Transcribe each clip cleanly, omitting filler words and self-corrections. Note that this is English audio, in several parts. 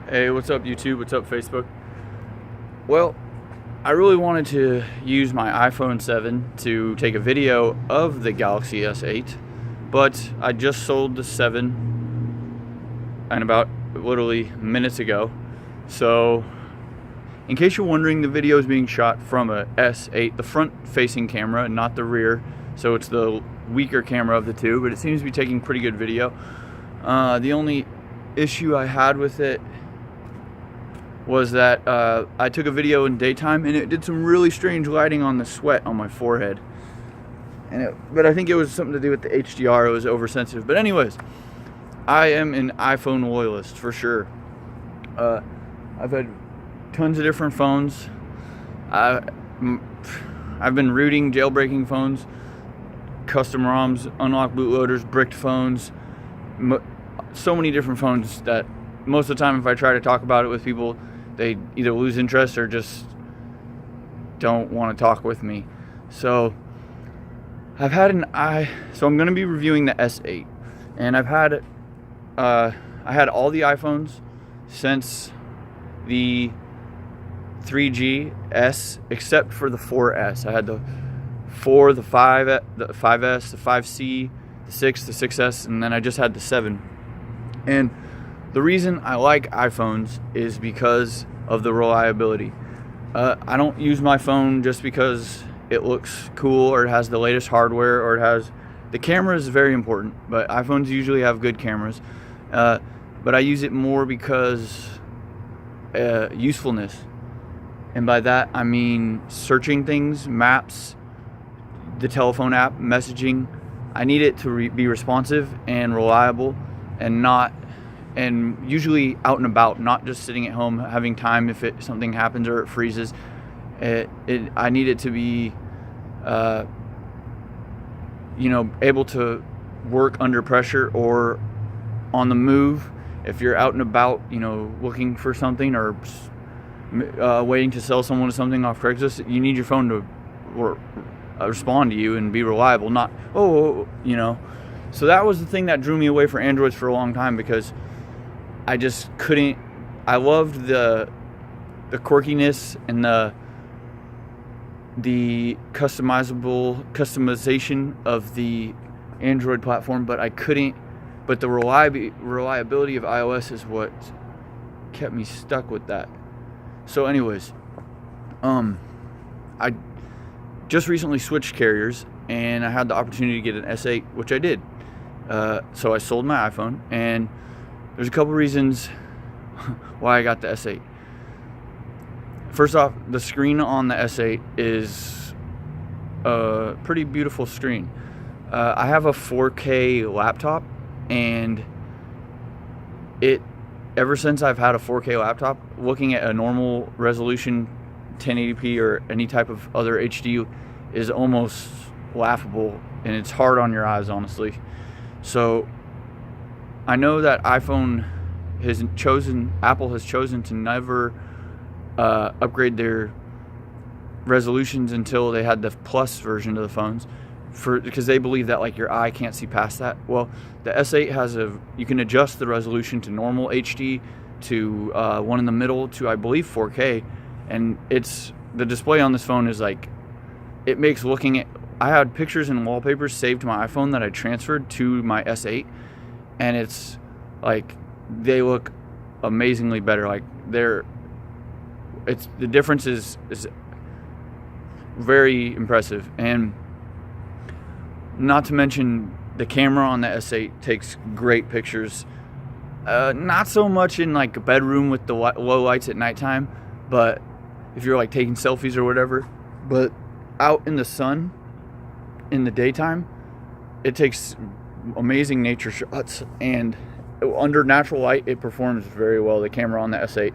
Hey, what's up YouTube? What's up Facebook? Well, I really wanted to use my iPhone 7 to take a video of the Galaxy S8, but I just sold the 7 and about literally minutes ago. So, in case you're wondering, the video is being shot from a S8, the front-facing camera, not the rear. So it's the weaker camera of the two, but it seems to be taking pretty good video. The only issue I had with it was that I took a video in daytime and it did some really strange lighting on the sweat on my forehead. But I think it was something to do with the HDR. It was oversensitive. But anyways, I am an iPhone loyalist for sure. I've had tons of different phones. I've been rooting, jailbreaking phones, custom ROMs, unlocked bootloaders, bricked phones, so many different phones that most of the time if I try to talk about it with people, they either lose interest or just don't want to talk with me. So I'm going to be reviewing the S8, and I had all the iPhones since the 3GS except for the 4S. I had the 4, the 5, the 5S, the 5C, the 6, the 6S, and then I just had the 7. And the reason I like iPhones is because of the reliability. I don't use my phone just because it looks cool or it has the latest hardware or it has... The camera is very important, but iPhones usually have good cameras. But I use it more because usefulness. And by that I mean searching things, maps, the telephone app, messaging. I need it to be responsive and reliable and usually out and about, not just sitting at home having time if something happens or it freezes. I need it to be able to work under pressure or on the move. If you're out and about, looking for something or waiting to sell someone something off Craigslist, you need your phone to respond to you and be reliable, not So that was the thing that drew me away from Androids for a long time, because I just couldn't. I loved the quirkiness and the customization of the Android platform, but I couldn't. But the reliability of iOS is what kept me stuck with that. So, anyways, I just recently switched carriers, and I had the opportunity to get an S8, which I did. So I sold my iPhone, and there's a couple reasons why I got the S8. First off, the screen on the S8 is a pretty beautiful screen. I have a 4K laptop, and ever since I've had a 4K laptop, looking at a normal resolution 1080p or any type of other HD is almost laughable, and it's hard on your eyes, honestly. So I know that Apple has chosen to never upgrade their resolutions until they had the Plus version of the phones, because they believe that your eye can't see past that. Well, the S8 you can adjust the resolution to normal HD, to one in the middle, to I believe 4K, and the display on this phone is it makes looking at... I had pictures and wallpapers saved to my iPhone that I transferred to my S8, and it's they look amazingly better. The difference is very impressive. And not to mention, the camera on the S8 takes great pictures. Not so much in a bedroom with the low lights at nighttime, but if you're taking selfies or whatever. But out in the sun in the daytime, it takes amazing nature shots, and under natural light it performs very well, the camera on the S8.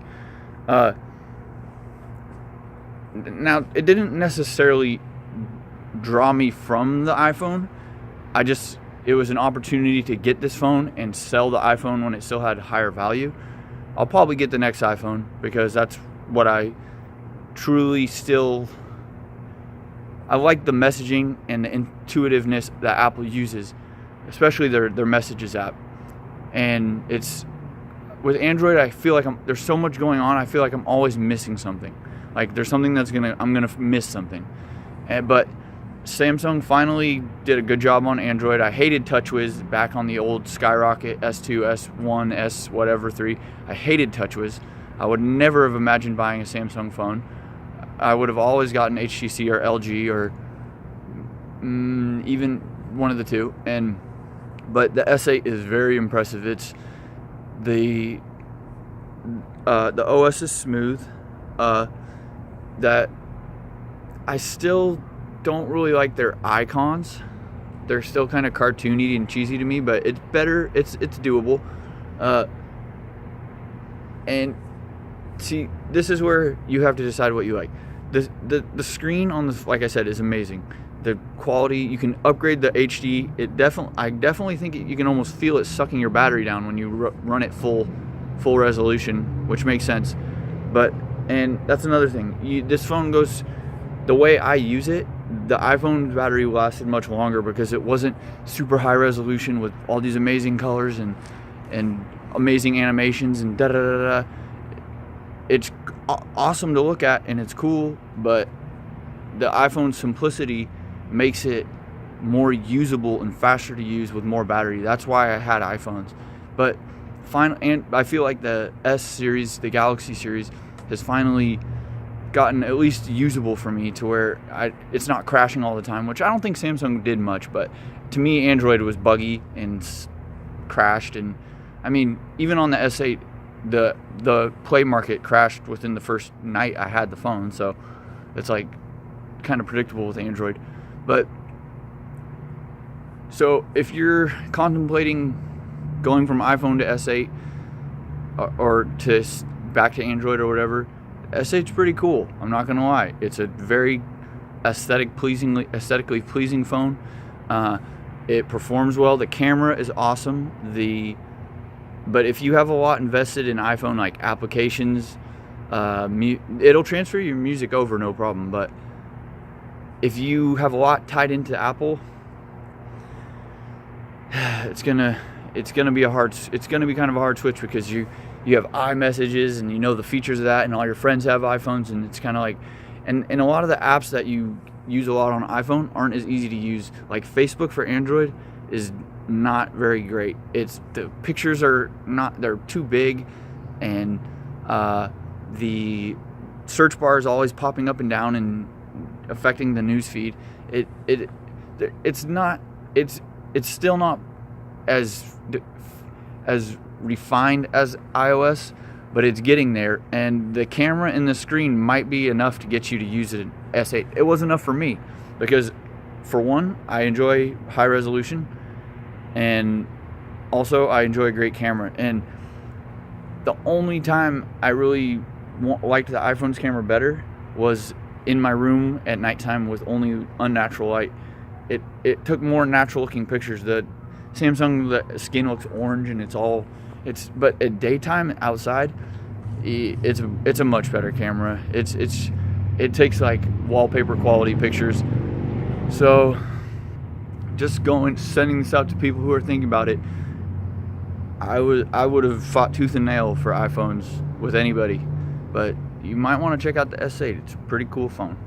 Now, it didn't necessarily draw me from the iPhone. It was an opportunity to get this phone and sell the iPhone when it still had higher value. I'll probably get the next iPhone, because that's what I truly I like the messaging and the intuitiveness that Apple uses, especially their Messages app. And with Android, I feel like there's so much going on. I feel like I'm always missing something. Like there's something I'm gonna miss something. But Samsung finally did a good job on Android. I hated TouchWiz back on the old Skyrocket S2, S1, S whatever 3. I hated TouchWiz. I would never have imagined buying a Samsung phone. I would have always gotten HTC or LG or even one of the two. But the S8 is very impressive. It's the OS is smooth. That I still don't really like their icons. They're still kind of cartoony and cheesy to me, but it's better. It's doable. And see, this is where you have to decide what you like. The screen on the, like I said, is amazing. The quality, you can upgrade the HD. I definitely think you can almost feel it sucking your battery down when you run it full resolution, which makes sense. And that's another thing. This phone goes, the way I use it, the iPhone battery lasted much longer because it wasn't super high resolution with all these amazing colors and amazing animations and da-da-da-da. It's awesome to look at and it's cool, but the iPhone simplicity makes it more usable and faster to use with more battery. That's why I had iPhones. But and I feel like the S series, the Galaxy series, has finally gotten at least usable for me to where it's not crashing all the time, which I don't think Samsung did much, but to me Android was buggy and crashed. And I mean, even on the S8, the Play Market crashed within the first night I had the phone, so it's like kind of predictable with Android. But so if you're contemplating going from iPhone to S8 or to back to Android or whatever, S8's pretty cool. I'm not gonna lie. It's a very aesthetically pleasing phone. It performs well. The camera is awesome. But if you have a lot invested in iPhone, like applications, it'll transfer your music over no problem. But if you have a lot tied into Apple, it's gonna be kind of a hard switch, because you have iMessages and you know the features of that, and all your friends have iPhones, and it's kind of like, and a lot of the apps that you use a lot on iPhone aren't as easy to use. Like Facebook for Android is not very great. The pictures are not, they're too big, and the search bar is always popping up and down and affecting the news feed. It's still not as refined as iOS, but it's getting there, and the camera in the screen might be enough to get you to use an S8. It was enough for me, because for one, I enjoy high resolution, and also I enjoy a great camera. And the only time I really liked the iPhone's camera better was in my room at nighttime with only unnatural light. It took more natural looking pictures. The Samsung, the skin looks orange, and but at daytime outside, it's a much better camera. It takes like wallpaper quality pictures. So just sending this out to people who are thinking about it, I would have fought tooth and nail for iPhones with anybody, but you might want to check out the S8. It's a pretty cool phone.